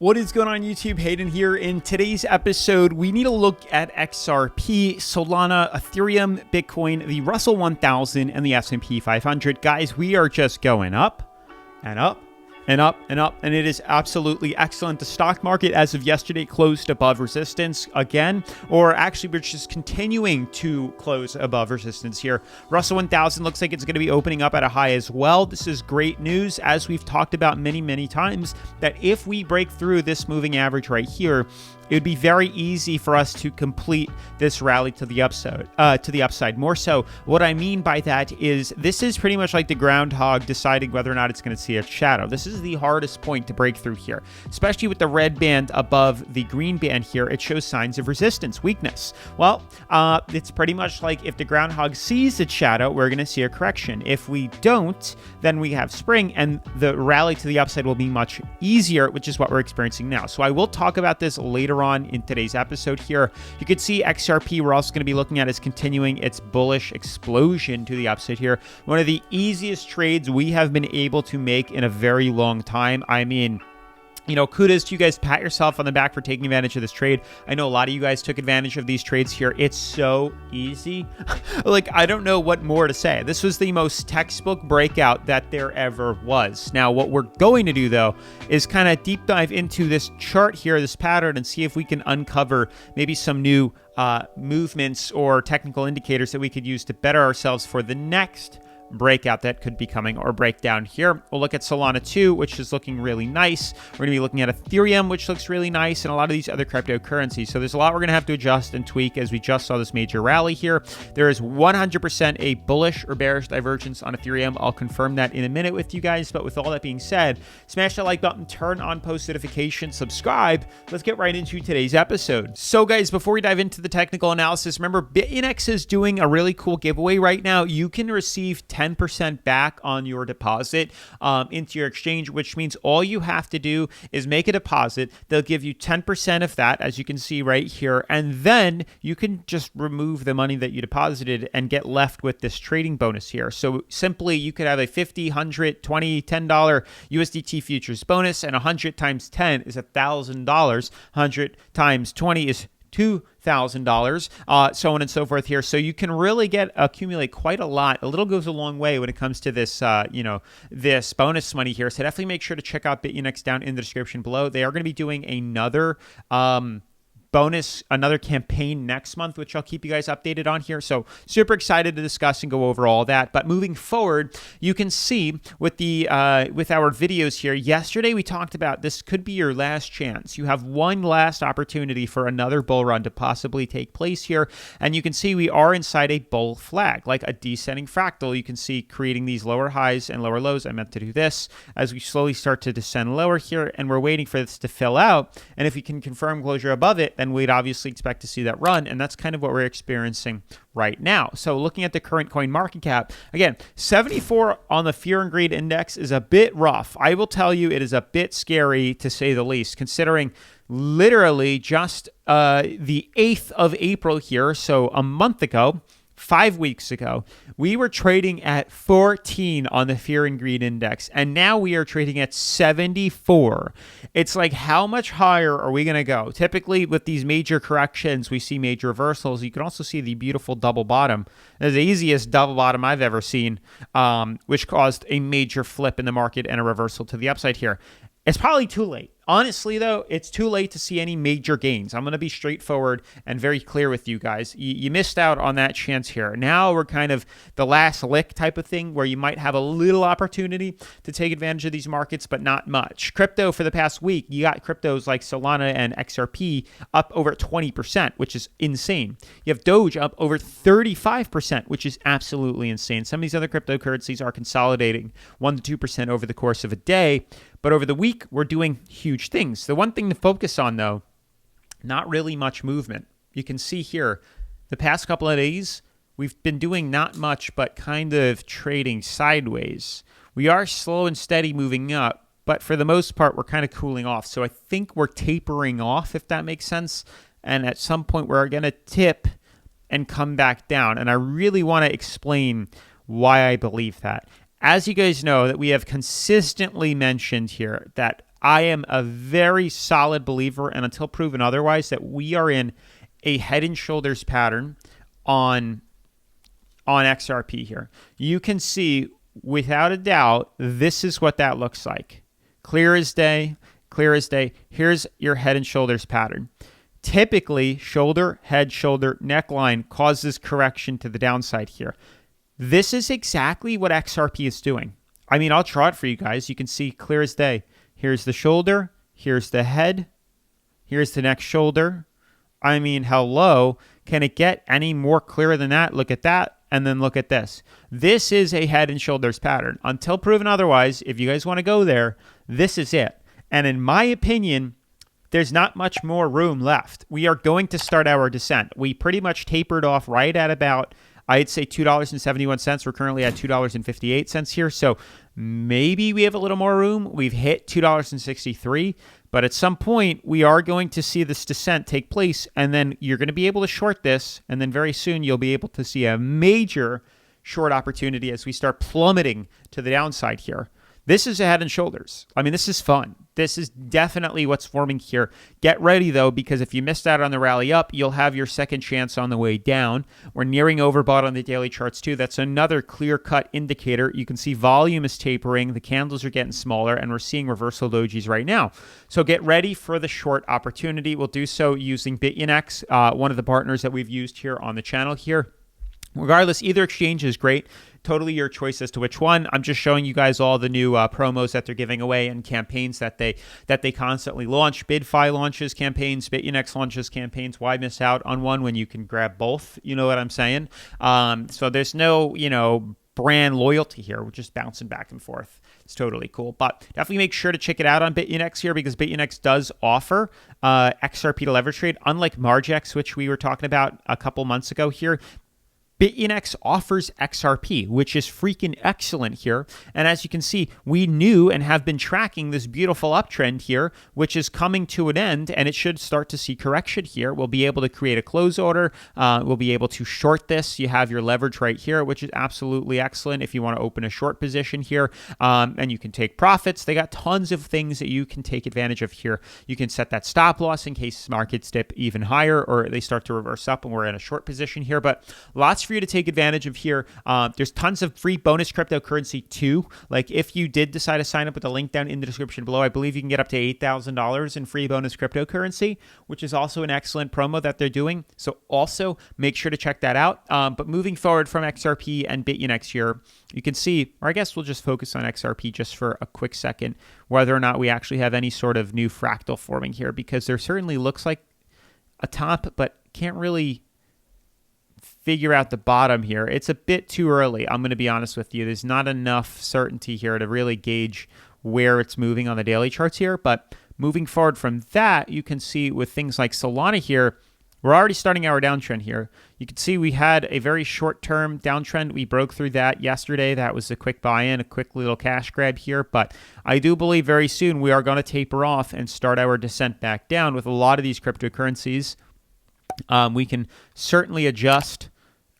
What is going on YouTube? Hayden here. In today's episode, we need to look at XRP, Solana, Ethereum, Bitcoin, the Russell 1000, and the S&P 500. Guys, we are just going up and up and up and up, and it is absolutely excellent. The stock market as of yesterday closed above resistance again, or actually we're just continuing to close above resistance here. Russell 1000 looks like it's going to be opening up at a high as well. This is great news, as we've talked about many times, that if we break through this moving average right here, it would be very easy for us to complete this rally to the upside. More so, what I mean by that is this is pretty much like the groundhog deciding whether or not it's going to see a shadow. This is the hardest point to break through here, especially with the red band above the green band here. It shows signs of resistance, weakness. Well, it's pretty much like if the groundhog sees its shadow, we're going to see a correction. If we don't, then we have spring, and the rally to the upside will be much easier, which is what we're experiencing now. So I will talk about this later on in today's episode here. You can see XRP, we're also going to be looking at, is continuing its bullish explosion to the upside here. One of the easiest trades we have been able to make in a very long time. I mean, you know, kudos to you guys. Pat yourself on the back for taking advantage of this trade. I know a lot of you guys took advantage of these trades here. It's so easy. Like, I don't know what more to say. This was the most textbook breakout that there ever was. Now, what we're going to do, though, is kind of deep dive into this chart here, this pattern, and see if we can uncover maybe some new movements or technical indicators that we could use to better ourselves for the next breakout that could be coming, or breakdown here. We'll look at Solana 2, which is looking really nice. We're going to be looking at Ethereum, which looks really nice, and a lot of these other cryptocurrencies. So there's a lot we're going to have to adjust and tweak as we just saw this major rally here. There is 100% a bullish or bearish divergence on Ethereum. I'll confirm that in a minute with you guys. But with all that being said, smash that like button, turn on post notifications, subscribe. Let's get right into today's episode. So guys, before we dive into the technical analysis, remember BITUNIX is doing a really cool giveaway right now. You can receive 10% back on your deposit into your exchange, which means all you have to do is make a deposit. They'll give you 10% of that, as you can see right here, and then you can just remove the money that you deposited and get left with this trading bonus here. So simply, you could have a $50, $100, $20, $10 USDT futures bonus, and 100 times 10 is $1,000. 100 times 20 is $2,000, so on and so forth here. So you can really accumulate quite a lot. A little goes a long way when it comes to this, this bonus money here. So definitely make sure to check out BITUNIX down in the description below. They are going to be doing another another campaign next month, which I'll keep you guys updated on here. So super excited to discuss and go over all that. But moving forward, you can see with the with our videos here, yesterday we talked about this could be your last chance. You have one last opportunity for another bull run to possibly take place here. And you can see we are inside a bull flag, like a descending fractal. You can see creating these lower highs and lower lows. I meant to do this as we slowly start to descend lower here, and we're waiting for this to fill out. And if we can confirm closure above it, then we'd obviously expect to see that run, and that's kind of what we're experiencing right now. So looking at the current coin market cap, again, 74 on the Fear and Greed Index is a bit rough. I will tell you, it is a bit scary to say the least, considering literally just the 8th of April here, so a month ago, 5 weeks ago, we were trading at 14 on the Fear and Greed Index, and now we are trading at 74. It's like, how much higher are we going to go? Typically, with these major corrections, we see major reversals. You can also see the beautiful double bottom. It's the easiest double bottom I've ever seen, which caused a major flip in the market and a reversal to the upside here. It's probably too late. Honestly, though, it's too late to see any major gains. I'm going to be straightforward and very clear with you guys. You missed out on that chance here. Now we're kind of the last lick type of thing where you might have a little opportunity to take advantage of these markets, but not much. Crypto for the past week, you got cryptos like Solana and XRP up over 20%, which is insane. You have Doge up over 35%, which is absolutely insane. Some of these other cryptocurrencies are consolidating 1% to 2% over the course of a day. But over the week, we're doing huge things. The one thing to focus on, though, not really much movement. You can see here, the past couple of days, we've been doing not much, but kind of trading sideways. We are slow and steady moving up, but for the most part, we're kind of cooling off. So I think we're tapering off, if that makes sense. And at some point, we're going to tip and come back down. And I really want to explain why I believe that. As you guys know, that we have consistently mentioned here that I am a very solid believer, and until proven otherwise, that we are in a head and shoulders pattern on XRP here. You can see without a doubt, this is what that looks like. Clear as day, clear as day. Here's your head and shoulders pattern. Typically, shoulder, head, shoulder, neckline causes correction to the downside here. This is exactly what XRP is doing. I mean, I'll draw it for you guys. You can see clear as day. Here's the shoulder. Here's the head. Here's the next shoulder. I mean, hello. Can it get any more clear than that? Look at that. And then look at this. This is a head and shoulders pattern. Until proven otherwise, if you guys want to go there, this is it. And in my opinion, there's not much more room left. We are going to start our descent. We pretty much tapered off right at about, I'd say $2.71. We're currently at $2.58 here. So maybe we have a little more room. We've hit $2.63. But at some point, we are going to see this descent take place. And then you're going to be able to short this. And then very soon, you'll be able to see a major short opportunity as we start plummeting to the downside here. This is a head and shoulders. I mean, this is fun. This is definitely what's forming here. Get ready, though, because if you missed out on the rally up, you'll have your second chance on the way down. We're nearing overbought on the daily charts, too. That's another clear-cut indicator. You can see volume is tapering. The candles are getting smaller, and we're seeing reversal dojis right now. So get ready for the short opportunity. We'll do so using BITUNIX, one of the partners that we've used here on the channel here. Regardless, either exchange is great. Totally your choice as to which one. I'm just showing you guys all the new promos that they're giving away and campaigns that they constantly launch. BYDFI launches campaigns, BITUNIX launches campaigns. Why miss out on one when you can grab both? You know what I'm saying? So there's no, brand loyalty here. We're just bouncing back and forth. It's totally cool. But definitely make sure to check it out on BITUNIX here, because BITUNIX does offer XRP to leverage trade, unlike Margex, which we were talking about a couple months ago here. BITUNIX offers XRP, which is freaking excellent here. And as you can see, we knew and have been tracking this beautiful uptrend here, which is coming to an end, and it should start to see correction here. We'll be able to create a close order. We'll be able to short this. You have your leverage right here, which is absolutely excellent if you want to open a short position here. And you can take profits. They got tons of things that you can take advantage of here. You can set that stop loss in case markets dip even higher or they start to reverse up and we're in a short position here. But lots for you to take advantage of here. There's tons of free bonus cryptocurrency too. Like if you did decide to sign up with the link down in the description below, I believe you can get up to $8,000 in free bonus cryptocurrency, which is also an excellent promo that they're doing. So also make sure to check that out. But moving forward from XRP and BITUNIX here, you can see, or I guess we'll just focus on XRP just for a quick second, whether or not we actually have any sort of new fractal forming here, because there certainly looks like a top, but can't really figure out the bottom here. It's a bit too early. I'm going to be honest with you. There's not enough certainty here to really gauge where it's moving on the daily charts here. But moving forward from that, you can see with things like Solana here, we're already starting our downtrend here. You can see we had a very short-term downtrend. We broke through that yesterday. That was a quick buy-in, a quick little cash grab here. But I do believe very soon we are going to taper off and start our descent back down with a lot of these cryptocurrencies. We can certainly adjust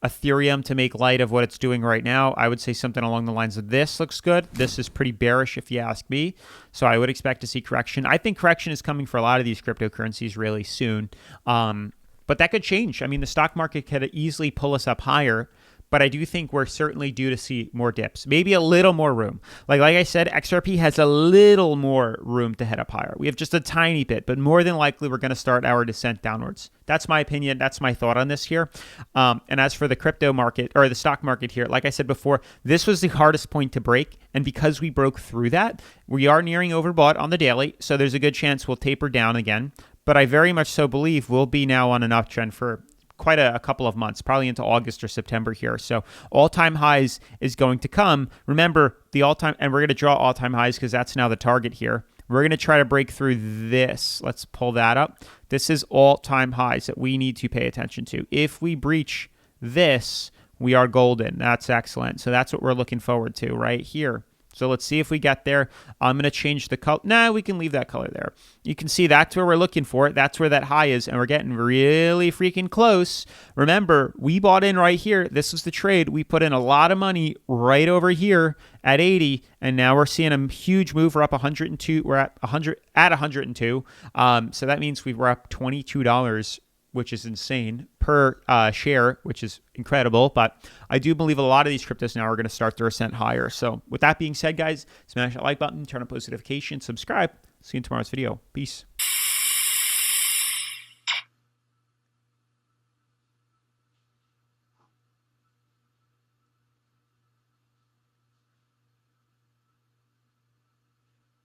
Ethereum to make light of what it's doing right now. I would say something along the lines of this looks good. This is pretty bearish if you ask me. So I would expect to see correction. I think correction is coming for a lot of these cryptocurrencies really soon. But that could change. I mean, the stock market could easily pull us up higher. But I do think we're certainly due to see more dips, maybe a little more room. Like I said, XRP has a little more room to head up higher. We have just a tiny bit, but more than likely we're going to start our descent downwards. That's my opinion. That's my thought on this here. And as for the crypto market or the stock market here, like I said before, this was the hardest point to break. And because we broke through that, we are nearing overbought on the daily. So there's a good chance we'll taper down again. But I very much so believe we'll be now on an uptrend for quite a couple of months, probably into August or September here. So all-time highs is going to come. Remember, the all-time, and we're going to draw all-time highs because that's now the target here. We're going to try to break through this. Let's pull that up. This is all-time highs that we need to pay attention to. If we breach this, we are golden. That's excellent. So that's what we're looking forward to right here. So let's see if we get there. I'm going to change the color. Nah, we can leave that color there. You can see that's where we're looking for. That's where that high is, and we're getting really freaking close. Remember, we bought in right here. This was the trade. We put in a lot of money right over here at 80, and now we're seeing a huge move. We're up 102. We're at 102. So that means we were up $22, which is insane, per share, which is incredible. But I do believe a lot of these cryptos now are going to start their ascent higher. So with that being said, guys, smash that like button, turn on post notifications, subscribe. See you in tomorrow's video. Peace.